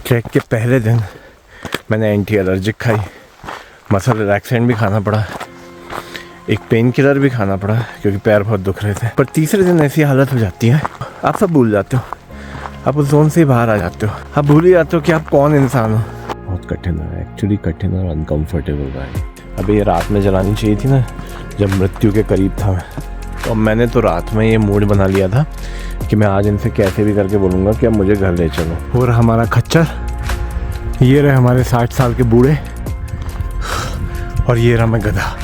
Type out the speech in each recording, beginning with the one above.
Track के पहले दिन मैंने एंटी एलर्जिक खाई, मसल रिलैक्सेंट भी खाना पड़ा, एक पेन किलर भी खाना पड़ा क्योंकि पैर बहुत दुख रहे थे। पर तीसरे दिन ऐसी हालत हो जाती है, आप सब भूल जाते हो, आप उस जोन से बाहर आ जाते हो, आप भूल ही जाते हो कि आप कौन इंसान हो। बहुत कठिन है, एक्चुअली कठिन और अनकम्फर्टेबल रहा है। अभी ये रात में जलानी चाहिए थी ना, जब मृत्यु के करीब था मैं, तो मैंने तो रात में ये मूड बना लिया था कि मैं आज इनसे कैसे भी करके बोलूँगा कि अब मुझे घर ले चलो। और हमारा खच्चर, ये रहे हमारे 60 साल के बूढ़े, और ये रहा मैं गधा।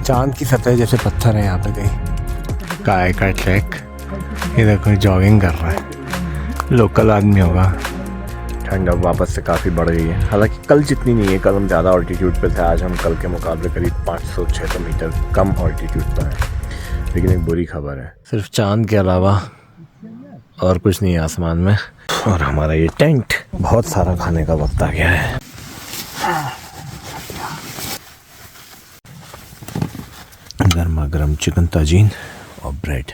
चांद की सतह जैसे पत्थर है यहाँ पे कहीं। काय का ट्रैक, ये देखो जॉगिंग कर रहा है, लोकल आदमी होगा। ठंड अब वापस से काफ़ी बढ़ गई है, हालांकि कल जितनी नहीं है, कल हम ज़्यादा ऑल्टीट्यूड पे थे, आज हम कल के मुकाबले करीब 500-600 मीटर कम ऑल्टीट्यूड पर है। लेकिन एक बुरी खबर है, सिर्फ चांद के अलावा और कुछ नहीं है आसमान में। और हमारा ये टेंट, बहुत सारा खाने का वक्त आ गया है। गर्मा गर्म चिकन ताजीन और ब्रेड।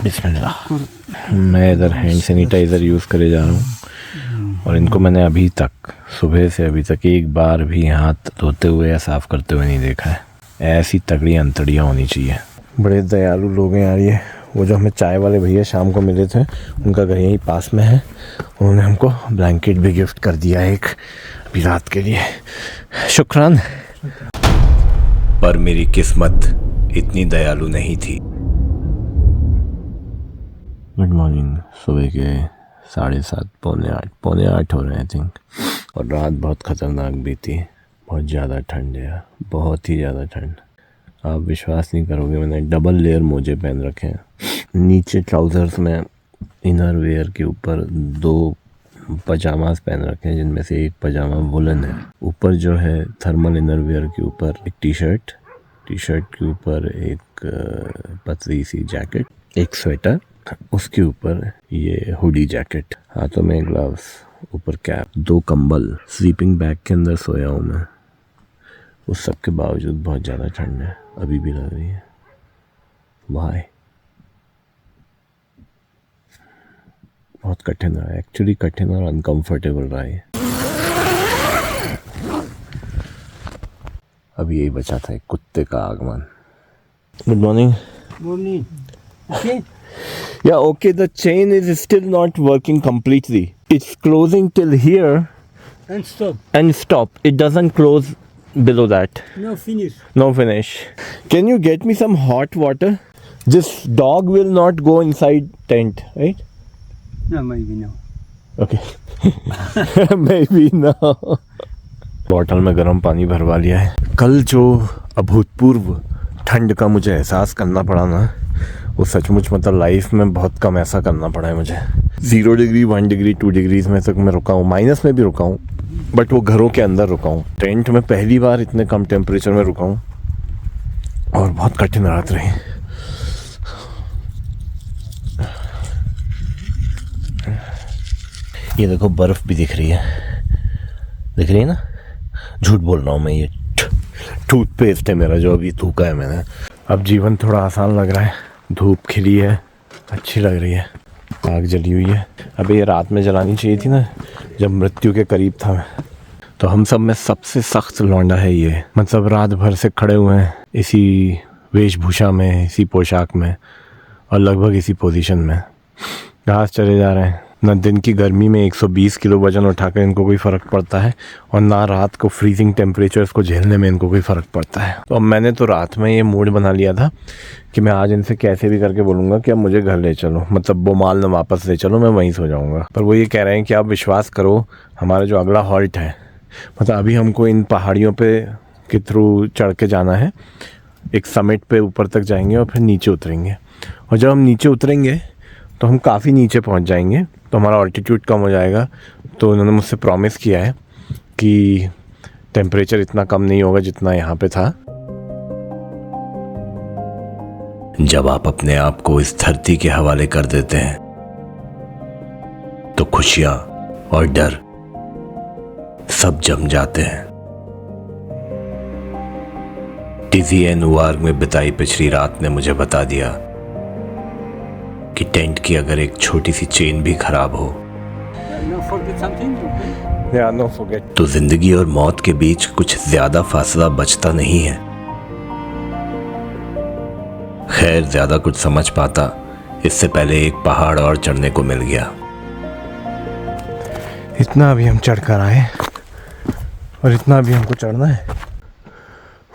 बिस्मिल्लाह। मैं इधर हैंड सैनिटाइज़र यूज़ करे जा रहा हूँ, और इनको मैंने अभी तक, सुबह से अभी तक एक बार भी हाथ धोते हुए या साफ़ करते हुए नहीं देखा है। ऐसी तगड़ी अंतड़ियाँ होनी चाहिए। बड़े दयालु लोग हैं यार ये। वो जो हमें चाय वाले भैया शाम को मिले थे, उनका घर यहीं पास में है, उन्होंने हमको ब्लैंकेट भी गिफ्ट कर दिया एक, अभी रात के लिए। शुक्रान। पर मेरी किस्मत इतनी दयालु नहीं थी। Good morning. सुबह के 7:30 पौने आठ हो रहे हैं आई थिंक। और रात बहुत ख़तरनाक बीती, बहुत ज़्यादा ठंड है, बहुत ही ज़्यादा ठंड। आप विश्वास नहीं करोगे, मैंने डबल लेयर मोजे पहन रखे हैं। नीचे ट्राउज़र्स में इनर वेयर के ऊपर 2 पजामास पहन रखे हैं, जिनमें से एक पजामा वुलन है। ऊपर जो है थर्मल इनर वेयर के ऊपर एक टी शर्ट के ऊपर एक पतली सी जैकेट, एक स्वेटर, उसके ऊपर ये हुडी जैकेट, हाथों में ग्लव्स, ऊपर कैप, 2 कंबल, स्लीपिंग बैग के अंदर सोया हूँ मैं। उस सब के बावजूद बहुत ज़्यादा ठंड है, अभी भी लग रही है। वाई, बहुत कठिन रहा है, एक्चुअली कठिन और अनकम्फर्टेबल रहा है। अब यही बचा था एक कुत्ते का आगमन। Good morning. Morning. Okay. Yeah, okay, the chain is still not working completely. It's closing till here And stop. and stop. It doesn't close below that. No finish. No finish. Can you get me some hot water? This dog will not go inside tent, right? No, maybe no. Okay. Maybe no. Bottle में गर्म पानी भरवा लिया है। कल जो अभूतपूर्व ठंड का मुझे एहसास करना पड़ा ना, वो सचमुच मतलब लाइफ में बहुत कम ऐसा करना पड़ा है मुझे। 0 डिग्री, 1 डिग्री, 2 डिग्रीज में तक मैं रुका हूँ, माइनस में भी रुका हूँ, बट वो घरों के अंदर रुका हूँ। टेंट में पहली बार इतने कम टेम्परेचर में रुका हूँ, और बहुत कठिन रात रही। ये देखो बर्फ़ भी दिख रही है ना? झूठ बोल रहा हूँ मैं, ये टूथपेस्ट है मेरा जो अभी थूका है मैंने। अब जीवन थोड़ा आसान लग रहा है, धूप खिली है, अच्छी लग रही है, आग जली हुई है। अभी ये रात में जलानी चाहिए थी ना, जब मृत्यु के करीब था मैं। तो हम सब में सबसे सख्त लौंडा है ये, मतलब रात भर से खड़े हुए हैं इसी वेशभूषा में, इसी पोशाक में, और लगभग इसी पोजीशन में घास चले जा रहे हैं। न दिन की गर्मी में 120 किलो वजन उठाकर इनको कोई फ़र्क पड़ता है, और ना रात को फ्रीजिंग टेम्परेचर्स को झेलने में इनको कोई फ़र्क पड़ता है। तो अब मैंने तो रात में ये मूड बना लिया था कि मैं आज इनसे कैसे भी करके बोलूँगा कि अब मुझे घर ले चलो, मतलब बोमाल न वापस ले चलो, मैं वहीं सो जाऊँगा। पर वो ये कह रहे हैं कि आप विश्वास करो, हमारा जो अगला हॉल्ट है, मतलब अभी हमको इन पहाड़ियों के थ्रू चढ़ के जाना है, एक समिट पे ऊपर तक जाएंगे और फिर नीचे उतरेंगे। और जब हम नीचे उतरेंगे तो हम काफ़ी नीचे पहुंच जाएंगे, तो हमारा ऑल्टीट्यूड कम हो जाएगा। तो उन्होंने मुझसे प्रॉमिस किया है कि टेम्परेचर इतना कम नहीं होगा जितना यहाँ पे था। जब आप अपने आप को इस धरती के हवाले कर देते हैं तो खुशियाँ और डर सब जम जाते हैं। टिजी नुआर्ग में बिताई पिछली रात ने मुझे बता दिया कि टेंट की अगर एक छोटी सी चेन भी खराब हो Now forget something. Okay. Yeah, no forget. तो जिंदगी और मौत के बीच कुछ ज्यादा फासला बचता नहीं है। खैर ज्यादा कुछ समझ पाता इससे पहले एक पहाड़ और चढ़ने को मिल गया। इतना भी हम चढ़ कर आए और इतना भी हमको चढ़ना है।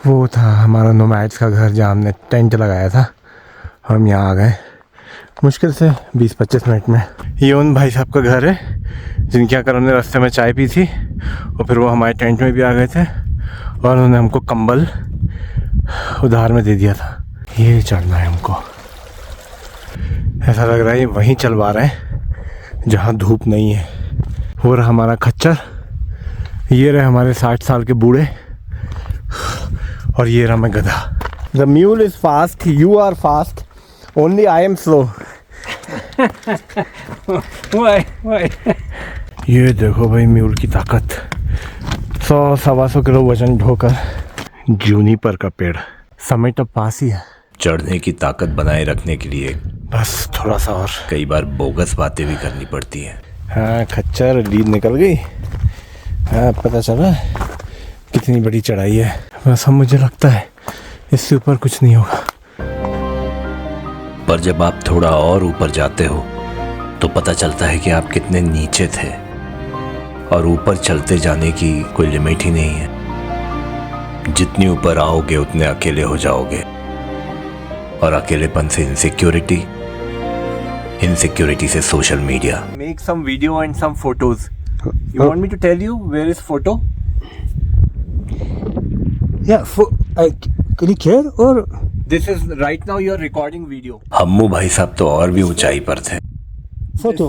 वो था हमारा नोमैड्स का घर जहाँ हमने टेंट लगाया था। हम यहाँ आ गए मुश्किल से 20-25 मिनट में। ये उन भाई साहब का घर है जिनके यहाँ कर हमने रास्ते में चाय पी थी और फिर वो हमारे टेंट में भी आ गए थे और उन्होंने हमको कंबल उधार में दे दिया था। ये चढ़ना है हमको। ऐसा लग रहा है ये वहीं चलवा रहे हैं जहाँ धूप नहीं है। वो रहा हमारा खच्चर, ये रहे हमारे 60 साल के बूढ़े और ये रहा मैं गधा। The mule is fast, you are fast, only I am slow. Why? ये देखो भाई म्यूल की ताकत। 100-125 किलो वजन ढोकर जूनीपर का पेड़। समिट अब पास ही है। चढ़ने की ताकत बनाए रखने के लिए बस थोड़ा सा और। कई बार बोगस बातें भी करनी पड़ती हैं। हाँ खच्चर लीड निकल गई। हाँ पता चला कितनी बड़ी चढ़ाई है। बस अब मुझे लगता है इससे ऊपर कुछ नहीं होगा। पर जब आप थोड़ा और ऊपर जाते हो तो पता चलता है कि आप कितने नीचे थे और ऊपर चलते जाने की कोई लिमिट ही नहीं है। जितनी ऊपर आओगे उतने अकेले हो जाओगे और अकेलेपन से इनसिक्योरिटी से social media. Make some video and some photos. You want me to tell you where is photo? Yeah. Click here or This is right now you are recording video. Hammu भाई साहब तो और भी ऊंचाई पर थे। photo.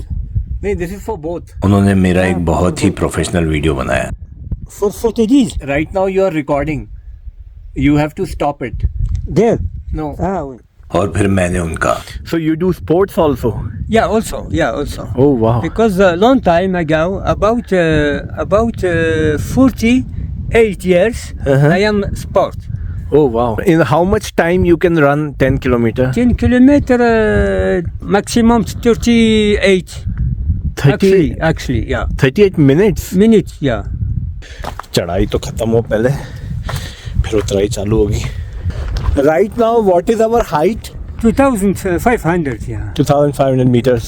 नहीं, this is for both. उन्होंने मेरा एक बहुत ही प्रोफेशनल वीडियो बनाया। For photos. Right now you are recording. You have to stop it. There. No. Wait. और फिर मैंने उनका So you do sports also? Yeah. Also. Oh wow. Because a long time ago, about 48 years, I am sport. Oh wow. In how much time you can run 10 kilometer? 10 kilometer, maximum 38. 30 Actually, yeah. 38 minutes. Minutes, yeah. चढ़ाई तो खत्म हो पहले फिर उतराई चालू होगी। Right now what is our height? 2,500, yeah. 2500 meters.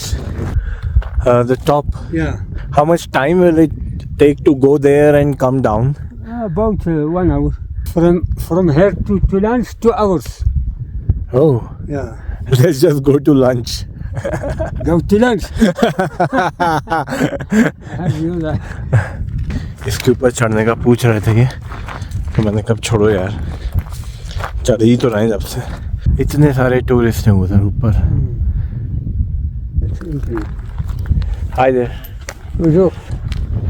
The top. Yeah. How much time will it take to go there and come down? About 1 hour. From here to lunch, 2 hours. Oh, Yeah. let's just go to lunch. Go to lunch. You know that. इसके ऊपर चढ़ने का पूछ रहे थे ये तो मैंने कब छोड़ो यार, चढ़ ही तो रहे जब से। इतने सारे टूरिस्ट हैं उधर ऊपर। Hi there. Bonjour.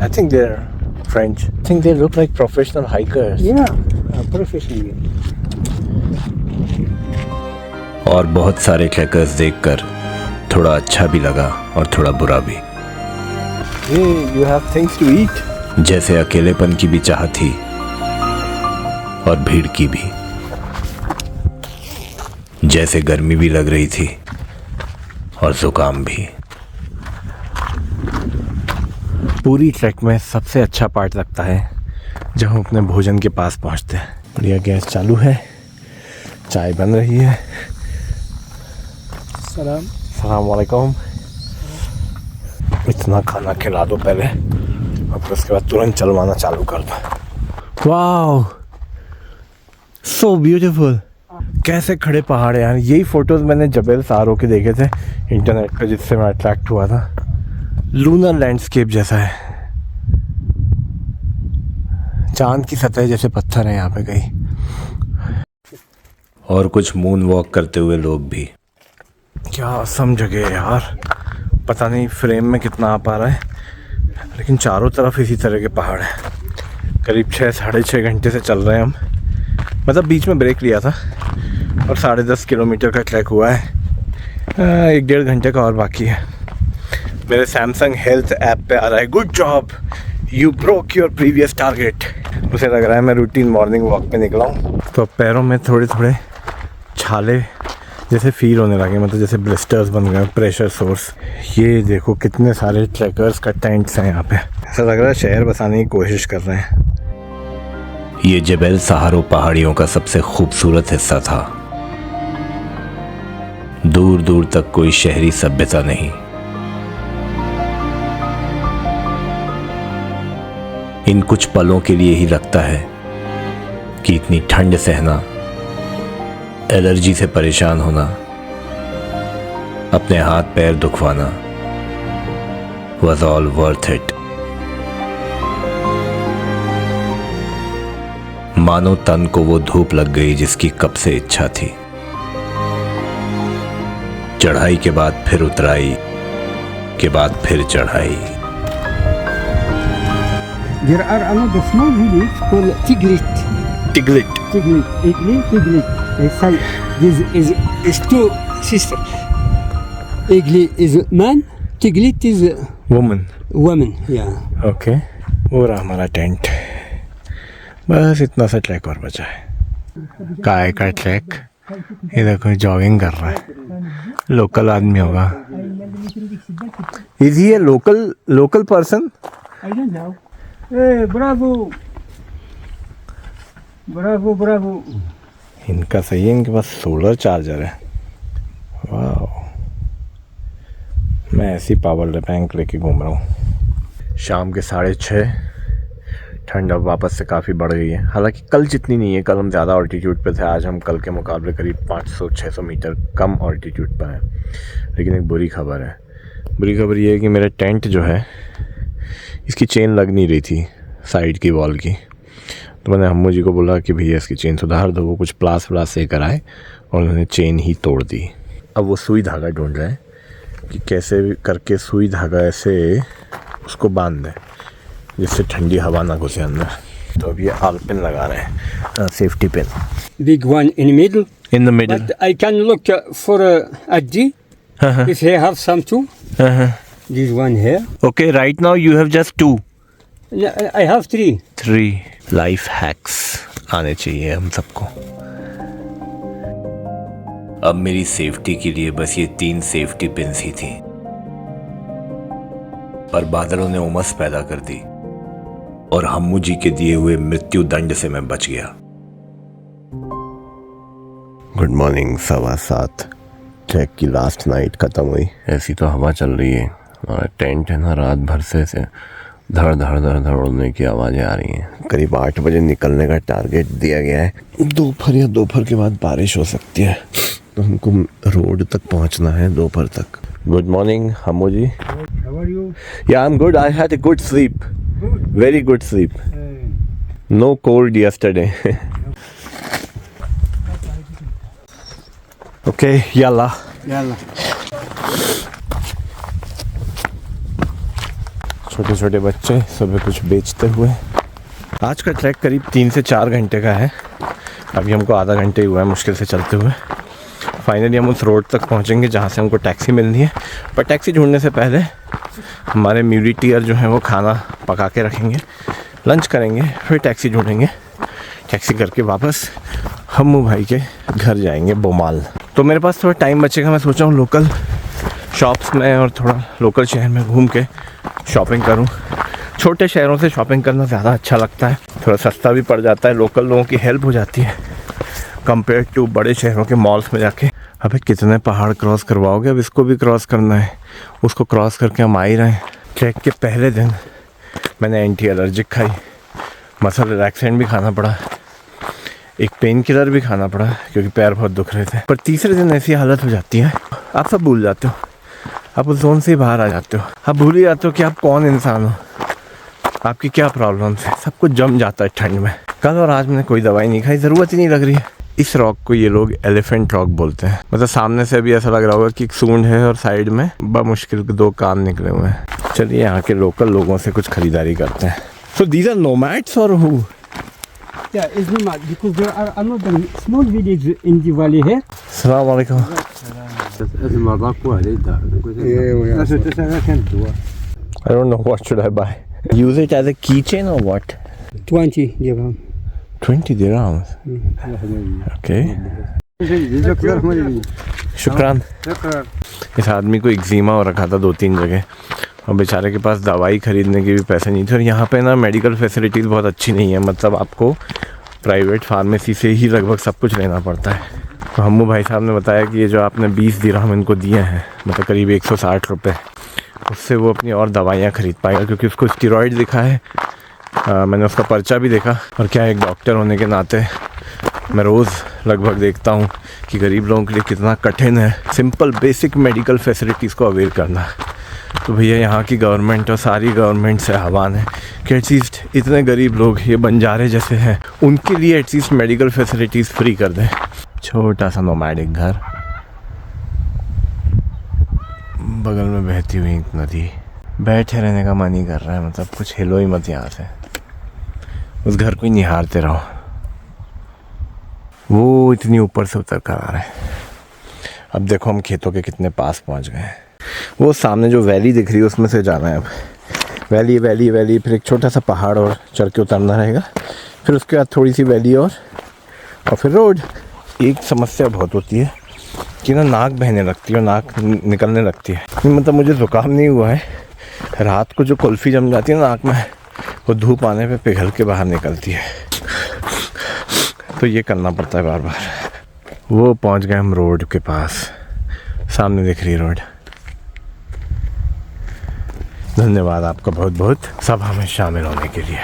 I think they're French. I think they look like professional hikers. Yeah. Professionally. और बहुत सारे ट्रैकर्स देखकर थोड़ा अच्छा भी लगा और थोड़ा बुरा भी। Hey, you have things to eat. जैसे अकेलेपन की भी चाह थी और भीड़ की भी। जैसे गर्मी भी लग रही थी और जुकाम भी। पूरी ट्रैक में सबसे अच्छा पार्ट लगता है जब हम अपने भोजन के पास पहुंचते हैं। बढ़िया गैस चालू है, चाय बन रही है। सलाम वालेकुम। इतना खाना खिला दो पहले और फिर उसके बाद तुरंत चलवाना चालू कर दो। Wow, so beautiful. कैसे खड़े पहाड़ यार। यही फोटोज मैंने जबेल सारो के देखे थे इंटरनेट पे, जिससे मैं अट्रैक्ट हुआ था। लूनर लैंडस्केप जैसा है, चांद की सतह जैसे पत्थर है यहाँ पे कहीं। और कुछ मून वॉक करते हुए लोग भी। क्या सम जगह है यार, पता नहीं फ्रेम में कितना आ पा रहा है, लेकिन चारों तरफ इसी तरह के पहाड़ हैं। करीब 6-6.5 घंटे से चल रहे हैं हम, मतलब बीच में ब्रेक लिया था और 10.5 किलोमीटर का ट्रैक हुआ है। 1-1.5 घंटे का और बाकी है। मेरे सैमसंग हेल्थ ऐप पे आ रहा है good job, you broke your previous target. मुझे लग रहा है मैं रूटीन मॉर्निंग वॉक पे निकला हूँ। तो पैरों में थोड़े थोड़े छाले जैसे फील होने लगे, मतलब जैसे ब्लिस्टर्स बन गए, प्रेशर सोर्स। ये देखो कितने सारे ट्रैकर्स का टेंट्स हैं यहाँ पे, ऐसा लग रहा है शहर बसाने की कोशिश कर रहे हैं। ये जबल सहारो पहाड़ियों का सबसे खूबसूरत हिस्सा था। दूर दूर तक कोई शहरी सभ्यता नहीं। इन कुछ पलों के लिए ही लगता है कि इतनी ठंड सहना, एलर्जी से परेशान होना, अपने हाथ पैर दुखवाना was all worth it। मानो तन को वो धूप लग गई जिसकी कब से इच्छा थी। चढ़ाई के बाद फिर उतराई, के बाद फिर चढ़ाई। There are another small village called Tiglit. टिगलिट। Tiglit. This is two sisters. Igli is man, Tiglit is woman. woman. Yeah. Okay, वो रहा हमारा टेंट। बस इतना सा ट्रैक और बचा है, काय का ट्रैक। ये देखो जॉगिंग कर रहा है, लोकल आदमी होगा। Is he A local person? I don't know. Hey, bravo. Bravo. इनका सही है, इनके पास सोलर चार्जर है। वाह, मैं ऐसी पावर बैंक लेके घूम रहा हूँ। शाम के 6:30, ठंड अब वापस से काफ़ी बढ़ गई है। हालांकि कल जितनी नहीं है, कल हम ज़्यादा ऑल्टीट्यूड पे थे, आज हम कल के मुकाबले करीब 500-600 मीटर कम ऑल्टीट्यूड पर हैं। लेकिन एक बुरी खबर है। बुरी खबर ये है कि मेरा टेंट जो है, इसकी चेन लग नहीं रही थी साइड की वॉल की। तो मैंने अम्मू जी को बोला कि भैया इसकी चेन सुधार दो। वो कुछ प्लास व्लास से कराए और उन्होंने चेन ही तोड़ दी। अब वो सुई धागा ढूंढ रहे हैं कि कैसे करके सुई धागा ऐसे उसको बांध दें जिससे ठंडी हवा ना घुसे अंदर। तो अब ये आलपिन लगा रहे हैं, safety pin. Big one in middle. In the middle. But I can look for Adji. If he have some too. This one here. Okay, right now you have just 2। I have 3. 3 life hacks आने चाहिए हम सबको। अब मेरी safety के लिए बस ये 3 सेफ्टी पिन्स ही थी, पर बादलों ने उमस पैदा कर दी और हम्मू जी के दिए हुए मृत्यु दंड से मैं बच गया। Good morning. 7:15 ट्रैक की लास्ट नाइट ख़त्म हुई। ऐसी तो हवा चल रही है, हमारा टेंट है ना, रात भर से धड़ धड़ उड़ने की आवाज़ें आ रही हैं। करीब 8 बजे निकलने का टारगेट दिया गया है। दोपहर के बाद बारिश हो सकती है, तो हमको रोड तक पहुंचना है दोपहर तक। Good morning Hammu ji. How are you? Yeah I am good, I had a good sleep, very good sleep, no cold yesterday. Okay, yalla। छोटे छोटे बच्चे सुबह कुछ बेचते हुए। आज का ट्रैक करीब 3 से 4 घंटे का है। अभी हमको आधा घंटे ही हुआ है मुश्किल से चलते हुए। फाइनली हम उस रोड तक पहुंचेंगे जहां से हमको टैक्सी मिलनी है। पर टैक्सी ढूंढने से पहले हमारे म्यूजिटियर जो हैं वो खाना पका के रखेंगे, लंच करेंगे, फिर टैक्सी ढूंढेंगे। टैक्सी करके वापस हम्मू भाई के घर जाएंगे बोमाल। तो मेरे पास थोड़ा टाइम बचेगा, मैं सोच रहा हूँ लोकल शॉप्स में और थोड़ा लोकल शहर में घूम के शॉपिंग करूँ। छोटे शहरों से शॉपिंग करना ज़्यादा अच्छा लगता है, थोड़ा सस्ता भी पड़ जाता है, लोकल लोगों की हेल्प हो जाती है कंपेयर टू बड़े शहरों के मॉल्स में जाके। अबे कितने पहाड़ क्रॉस करवाओगे, अब इसको भी क्रॉस करना है। उसको क्रॉस करके हम आ ही रहे हैं। ट्रैक के पहले दिन मैंने एंटी एलर्जिक खाई, मसल रिलैक्सेंट भी खाना पड़ा, एक पेन किलर भी खाना पड़ा क्योंकि पैर बहुत दुख रहे थे। पर तीसरे दिन ऐसी हालत हो जाती है, आप सब भूल जाते हो, आप उस जोन से ही बाहर आ जाते हो, आप भूल ही जाते हो कि आप कौन इंसान हो, आपकी क्या प्रॉब्लम्स है। सब कुछ जम जाता है ठंड में। कल और आज मैंने कोई दवाई नहीं खाई, ज़रूरत ही नहीं लग रही है। इस रॉक को ये लोग एलिफेंट रॉक बोलते हैं। मतलब सामने से भी ऐसा लग रहा होगा कि एक सूंड है और साइड में बमुश्किल के 2 कान निकले हुए हैं। चलिए यहाँ के लोकल लोगों से कुछ खरीदारी करते हैं। So these are nomads or who? Yeah, it's nomad because there are another small village in the valley here. Assalamu alaikum. I don't know, what should I buy? Use it as a keychain or what? 20 dirham. 20 dirhams. Okay. शुक्रान। इस आदमी को eczema हो रखा था 2-3 जगह और बेचारे के पास दवाई ख़रीदने के भी पैसे नहीं थे। और यहाँ पे ना मेडिकल फैसिलिटीज़ बहुत अच्छी नहीं है, मतलब आपको प्राइवेट फार्मेसी से ही लगभग सब कुछ लेना पड़ता है। तो हम्मू भाई साहब ने बताया कि ये जो आपने 20 दिरहम इनको दिए हैं, मतलब करीब 160 रुपये, उससे वो अपनी और दवाइयाँ ख़रीद पाएगा, क्योंकि उसको स्टीरॉइड दिखा है। मैंने उसका पर्चा भी देखा। और क्या एक डॉक्टर होने के नाते मैं रोज़ लगभग देखता हूँ कि गरीब लोगों के लिए कितना कठिन है सिंपल बेसिक मेडिकल फैसिलिटीज़ को अवेल करना। तो भैया यहाँ की गवर्नमेंट और सारी गवर्नमेंट से आह्वान है कि एटलीस्ट इतने गरीब लोग, ये बंजारे जैसे हैं, उनके लिए एटलीस्ट मेडिकल फैसिलिटीज़ फ्री कर दें। छोटा सा नोमैडिक घर, बगल में बहती हुई नदी, बैठे रहने का मन ही कर रहा है, मतलब कुछ हिलो ही मत यहाँ से, उस घर को ही निहारते रहो। वो इतनी ऊपर से उतर कर आ रहा है। अब देखो हम खेतों के कितने पास पहुँच गए हैं। वो सामने जो वैली दिख रही है उसमें से जाना है अब। वैली वैली वैली, फिर एक छोटा सा पहाड़ और चढ़ के उतरना रहेगा, फिर उसके बाद थोड़ी सी वैली और फिर रोड। एक समस्या बहुत होती है कि ना नाक बहने लगती है और नाक निकलने लगती है। मतलब मुझे ज़ुकाम नहीं हुआ है, रात को जो कुल्फ़ी जम जाती है नाक में, वो धूप आने पे पिघल के बाहर निकलती है, तो ये करना पड़ता है बार बार। वो पहुंच गए हम रोड के पास, सामने दिख रही रोड। धन्यवाद आपका बहुत बहुत, सब हमें शामिल होने के लिए।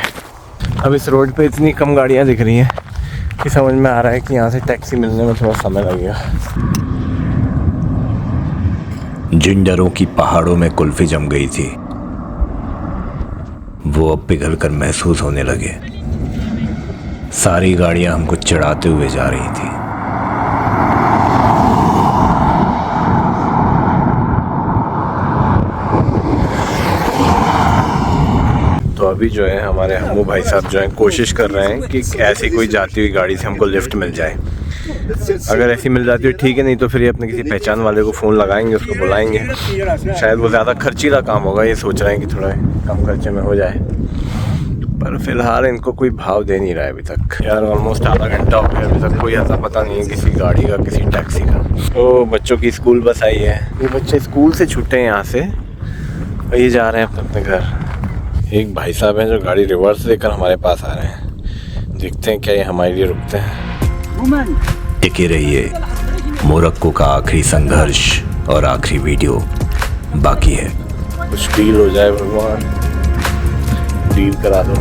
अब इस रोड पे इतनी कम गाड़ियां दिख रही हैं कि समझ में आ रहा है कि यहाँ से टैक्सी मिलने में थोड़ा समय लगेगा। जिन डरों की पहाड़ों में कुल्फी जम गई थी, वो अब पिघल कर महसूस होने लगे। सारी गाड़ियां हमको चिढ़ाते हुए जा रही थी। तो अभी जो है हमारे हम्मू भाई साहब जो हैं कोशिश कर रहे हैं कि ऐसी कोई जाती हुई गाड़ी से हमको लिफ्ट मिल जाए। अगर ऐसी मिल जाती है ठीक है, नहीं तो फिर ये अपने किसी पहचान वाले को फ़ोन लगाएंगे, उसको बुलाएंगे। शायद वो ज़्यादा खर्चीला काम होगा, ये सोच रहे हैं कि थोड़ा कम खर्चे में हो जाए, पर फिलहाल इनको कोई भाव दे नहीं रहा है अभी तक। यार ऑलमोस्ट आधा घंटा हो गया, अभी तक कोई ऐसा पता नहीं है किसी गाड़ी का, किसी टैक्सी का। तो बच्चों की स्कूल बस आई है, ये बच्चे स्कूल से छूटे हैं यहाँ से और ये जा रहे हैं अपने घर। एक भाई साहब हैं जो गाड़ी रिवर्स लेकर हमारे पास आ रहे हैं, देखते हैं क्या ये हमारे लिए रुकते हैं। टिके रहिए, मोरक्को का आखिरी संघर्ष और आखिरी वीडियो बाकी है। कुछ डील हो जाए भगवान, डील करा दो।